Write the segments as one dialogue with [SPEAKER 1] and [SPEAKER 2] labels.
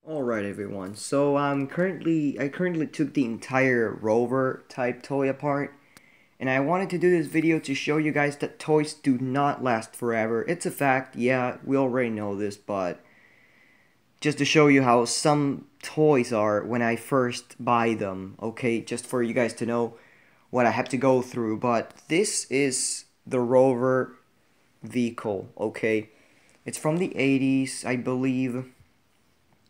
[SPEAKER 1] Alright everyone, so I currently took the entire Rover type toy apart, and I wanted to do this video to show you guys that toys do not last forever. It's a fact, yeah, we already know this, but just to show you how some toys are when I first buy them, okay, just for you guys to know what I have to go through. But this is the Rover vehicle, okay? It's from the 80s, I believe,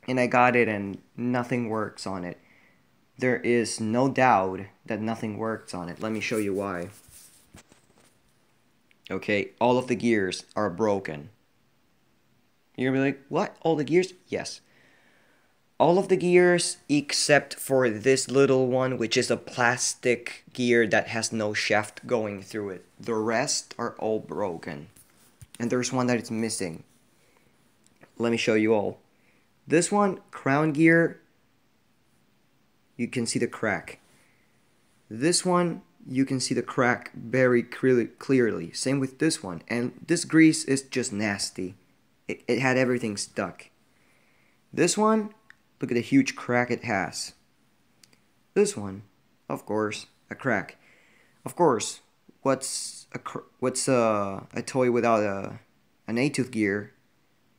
[SPEAKER 1] and I got it and nothing works on it. There is no doubt that nothing works on it. Let me show you why. Okay, all of the gears are broken. You're gonna be like, what? All the gears? Yes. All of the gears except for this little one, which is a plastic gear that has no shaft going through it. The rest are all broken. And there's one that is missing. Let me show you all. This one, crown gear, you can see the crack. This one, you can see the crack very clearly. Same with this one. And this grease is just nasty. It had everything stuck. This one, look at the huge crack it has. This one, of course, a crack. Of course, what's a toy without an A-tooth gear?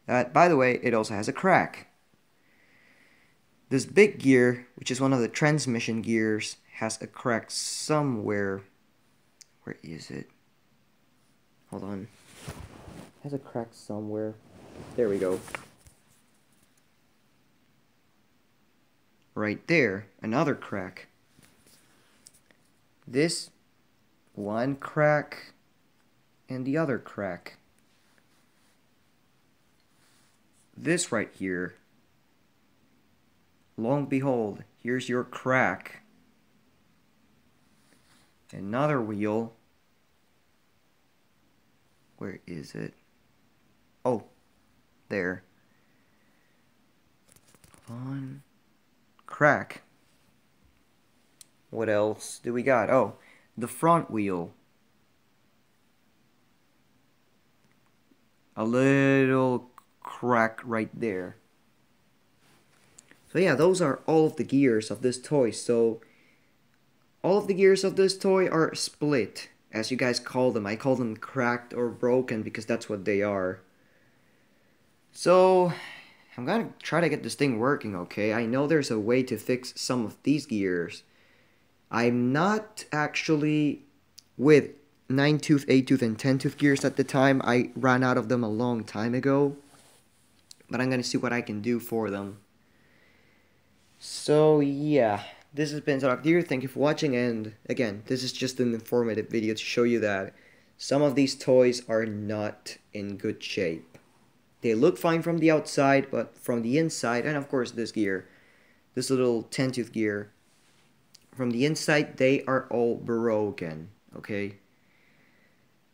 [SPEAKER 1] By the way, it also has a crack. This big gear, which is one of the transmission gears, has a crack somewhere. Where is it? Hold on. It has a crack somewhere. There we go. Right there, another crack. This one crack and the other crack. This right here. Long behold, here's your crack. Another wheel. Where is it? Oh, there. One crack. What else do we got? Oh, the front wheel. A little crack right there. So yeah, those are all of the gears of this toy. So all of the gears of this toy are split, as you guys call them. I call them cracked or broken because that's what they are. So I'm gonna try to get this thing working, okay? I know there's a way to fix some of these gears. I'm not actually with 9-tooth, 8-tooth, and 10-tooth gears at the time. I ran out of them a long time ago. But I'm gonna see what I can do for them. So yeah, this has been Zalakdir. Thank you for watching, and again, this is just an informative video to show you that some of these toys are not in good shape. They look fine from the outside, but from the inside, and of course this gear, this little 10-tooth gear, from the inside they are all broken, okay?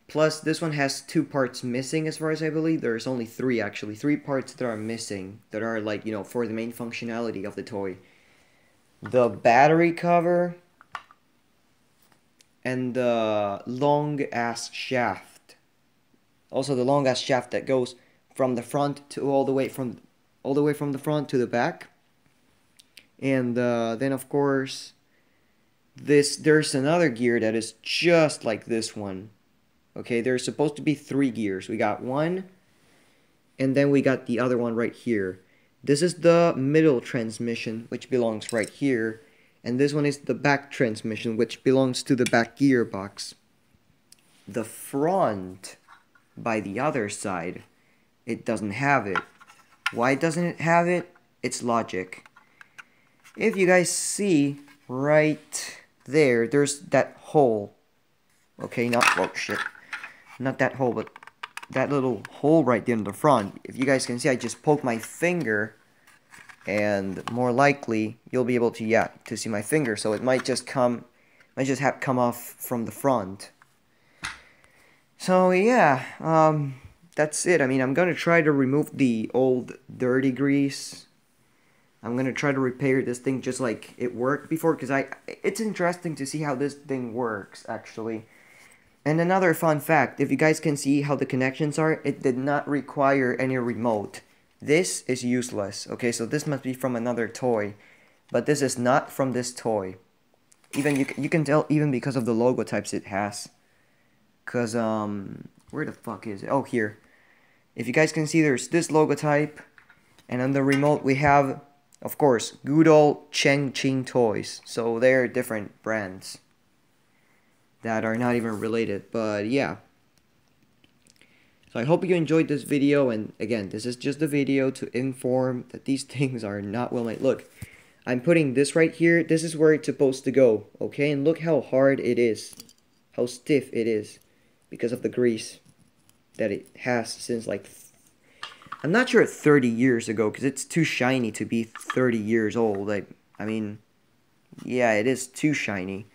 [SPEAKER 1] Plus, this one has 2 parts missing as far as I believe. There's only 3 actually. 3 parts that are missing that are like, you know, for the main functionality of the toy. The battery cover and the long ass shaft. Also the long ass shaft that goes from the front to all the way from the front to the back. And then of course there's another gear that is just like this one. Okay, there's supposed to be 3 gears. We got one, and then we got the other one right here. This is the middle transmission, which belongs right here. And this one is the back transmission, which belongs to the back gearbox. The front, by the other side, it doesn't have it. Why doesn't it have it? It's logic. If you guys see right there, there's that hole. Okay, oh shit. Not that hole, but that little hole right there in the front. If you guys can see, I just poked my finger, and more likely you'll be able to to see my finger. So it might just come off from the front. So yeah, that's it. I mean, I'm gonna try to remove the old dirty grease. I'm gonna try to repair this thing just like it worked before, because it's interesting to see how this thing works actually. And another fun fact, if you guys can see how the connections are, it did not require any remote. This is useless. Okay, so this must be from another toy, but this is not from this toy. Even you can tell even because of the logo types it has. Cause where the fuck is it? Oh, here. If you guys can see, there's this logo type, and on the remote we have, of course, good old Cheng Ching Toys. So they're different brands that are not even related, but yeah. So I hope you enjoyed this video, and again, this is just a video to inform that these things are not well made. Look, I'm putting this right here. This is where it's supposed to go, okay? And look how hard it is, how stiff it is, because of the grease that it has since like, I'm not sure 30 years ago, because it's too shiny to be 30 years old. I mean, yeah, it is too shiny.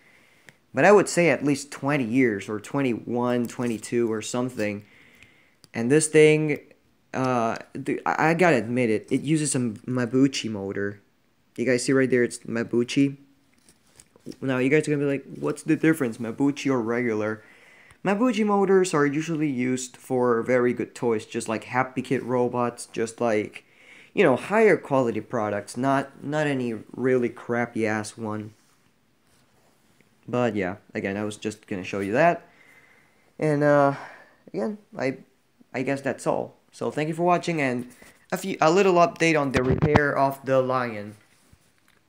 [SPEAKER 1] But I would say at least 20 years, or 21, 22, or something. And this thing, I gotta admit it, it uses a Mabuchi motor. You guys see right there, it's Mabuchi. Now you guys are gonna be like, what's the difference, Mabuchi or regular? Mabuchi motors are usually used for very good toys, just like Happy Kid robots, just like, you know, higher quality products, not any really crappy ass one. But yeah, again, I was just gonna show you that. And again, I guess that's all. So thank you for watching, and a little update on the repair of the Lion.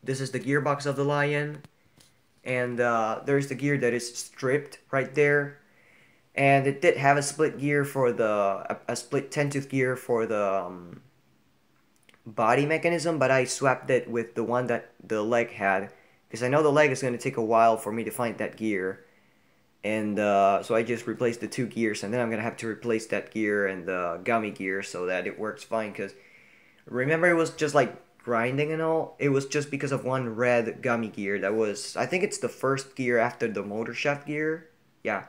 [SPEAKER 1] This is the gearbox of the Lion, and there's the gear that is stripped right there. And it did have a split gear for a split 10-tooth gear for the body mechanism, but I swapped it with the one that the leg had, because I know the leg is going to take a while for me to find that gear. And so I just replaced the 2 gears, and then I'm going to have to replace that gear and the gummy gear so that it works fine, because remember it was just like grinding and all? It was just because of one red gummy gear that was, I think it's the first gear after the motor shaft gear. Yeah.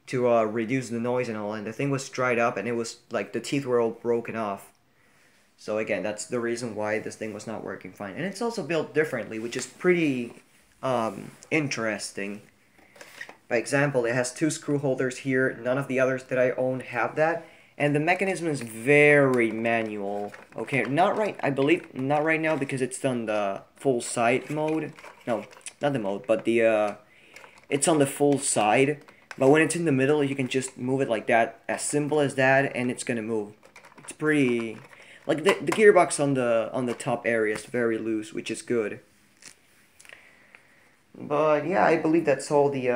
[SPEAKER 1] To reduce the noise and all, and the thing was dried up, and it was like the teeth were all broken off. So again, that's the reason why this thing was not working fine. And it's also built differently, which is pretty interesting. By example, it has 2 screw holders here. None of the others that I own have that. And the mechanism is very manual. Okay, not right, I believe, not right now because it's on the full side mode. No, not the mode, but the, it's on the full side. But when it's in the middle, you can just move it like that, as simple as that, and it's gonna move. It's pretty, like the gearbox on the top area is very loose, which is good. But yeah, I believe that's all the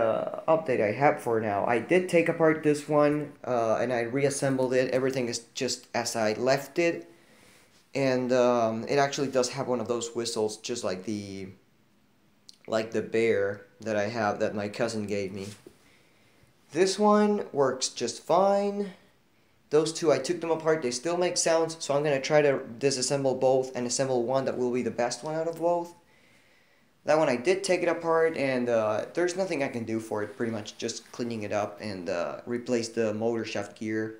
[SPEAKER 1] update I have for now. I did take apart this one, and I reassembled it. Everything is just as I left it, and it actually does have one of those whistles, just like the bear that I have that my cousin gave me. This one works just fine. Those 2, I took them apart. They still make sounds, so I'm going to try to disassemble both and assemble one that will be the best one out of both. That one I did take it apart, and there's nothing I can do for it, pretty much just cleaning it up and replace the motor shaft gear.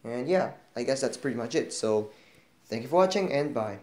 [SPEAKER 1] And yeah, I guess that's pretty much it. So, thank you for watching, and bye.